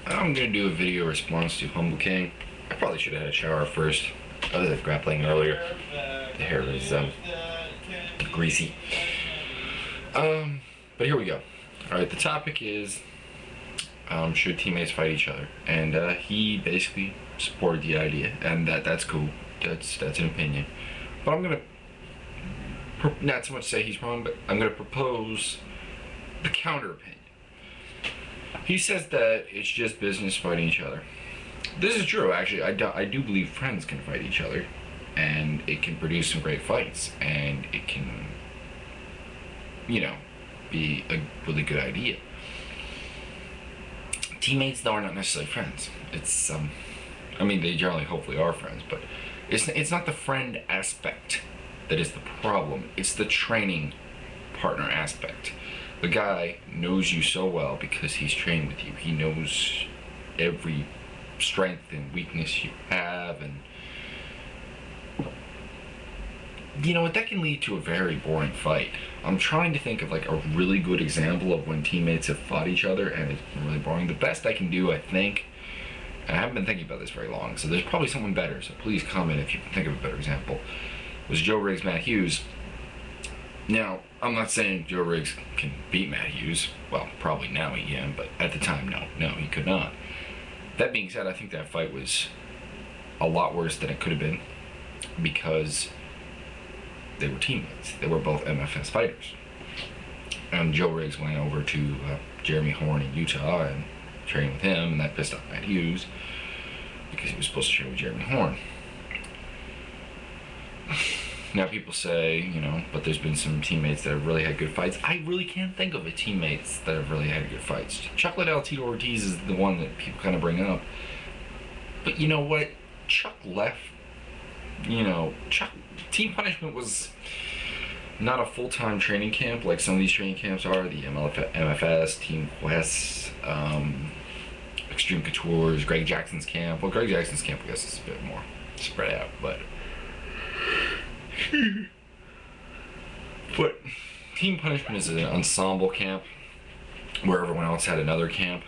I'm gonna do a video response to Humble King. I probably should have had a shower first. I was grappling earlier. The hair is greasy. But here we go. Alright, the topic is should teammates fight each other? And he basically supported the idea, and that's cool. That's an opinion. But I'm gonna not so much say he's wrong, but I'm gonna propose the counter opinion. He says that it's just business fighting each other. This is true, actually. I do believe friends can fight each other, and it can produce some great fights, and it can, be a really good idea. Teammates, though, are not necessarily friends. It's, they generally, hopefully, are friends, but it's not the friend aspect that is the problem. It's the training partner aspect. The guy knows you so well because he's trained with you. He knows every strength and weakness you have, and that can lead to a very boring fight. I'm trying to think of like a really good example of when teammates have fought each other and it's really boring. The best I can do, I think, and I haven't been thinking about this very long, so there's probably someone better, so please comment if you can think of a better example, was Joe Riggs, Matt Hughes. Now, I'm not saying Joe Riggs can beat Matt Hughes. Well, probably now he can, but at the time, no, he could not. That being said, I think that fight was a lot worse than it could have been because they were teammates. They were both MFS fighters. And Joe Riggs went over to Jeremy Horn in Utah and trained with him, and that pissed off Matt Hughes because he was supposed to train with Jeremy Horn. Now people say, but there's been some teammates that have really had good fights. I really can't think of teammates that have really had good fights. Chuck Liddell, Tito Ortiz is the one that people kind of bring up. But you know what? Chuck left. Team Punishment was not a full-time training camp like some of these training camps are. The MFS, Team Quest, Extreme Couture's, Greg Jackson's camp. Well, Greg Jackson's camp, I guess, is a bit more spread out, but Team Punishment is an ensemble camp where everyone else had another camp,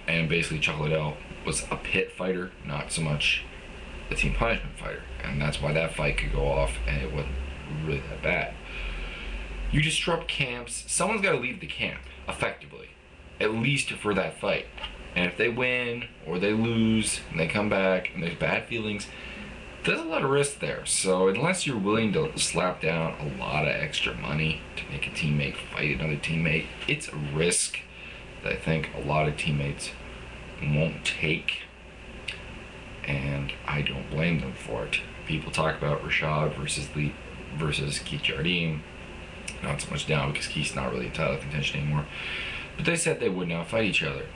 and basically Chuck Liddell was a pit fighter, not so much a Team Punishment fighter, and that's why that fight could go off and it wasn't really that bad. You disrupt camps, someone's got to leave the camp, effectively, at least for that fight. And if they win or they lose and they come back and there's bad feelings, there's a lot of risk there. So unless you're willing to slap down a lot of extra money to make a teammate fight another teammate, it's a risk that I think a lot of teammates won't take, and I don't blame them for it. People talk about Rashad versus Keith Jardine, not so much now because Keith's not really in title contention anymore, but they said they would not fight each other.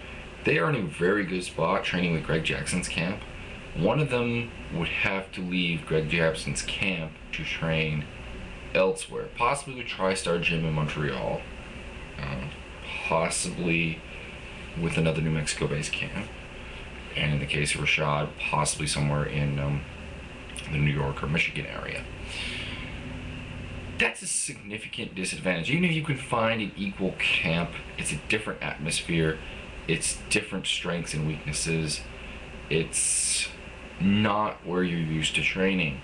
They are in a very good spot training with Greg Jackson's camp. One of them would have to leave Greg Jackson's camp to train elsewhere, possibly with TriStar Gym in Montreal, possibly with another New Mexico-based camp, and in the case of Rashad, possibly somewhere in the New York or Michigan area. That's a significant disadvantage. Even if you can find an equal camp, it's a different atmosphere, it's different strengths and weaknesses, it's not where you're used to training.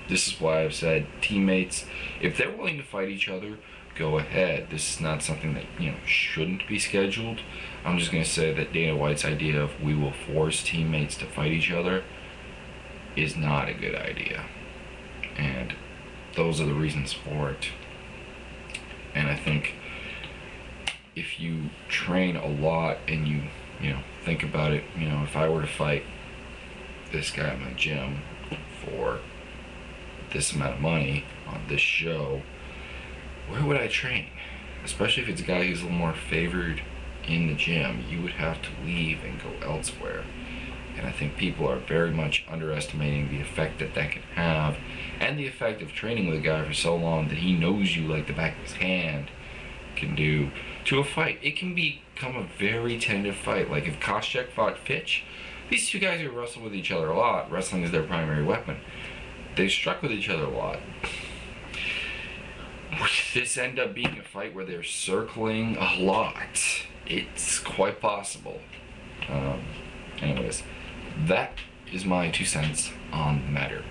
This is why I've said teammates, if they're willing to fight each other, go ahead. This is not something that shouldn't be scheduled. I'm just going to say that Dana White's idea of we will force teammates to fight each other is not a good idea, and those are the reasons for it. And I think if you train a lot and you think about it, if I were to fight this guy at my gym for this amount of money on this show, where would I train? Especially if it's a guy who's a little more favored in the gym, you would have to leave and go elsewhere. And I think people are very much underestimating the effect that can have, and the effect of training with a guy for so long that he knows you like the back of his hand can do to a fight. It can become a very tentative fight. Like if Koscheck fought Fitch, these two guys who wrestle with each other a lot, wrestling is their primary weapon, they struck with each other a lot. Would this end up being a fight where they're circling a lot? It's quite possible. Anyways, that is my 2 cents on the matter.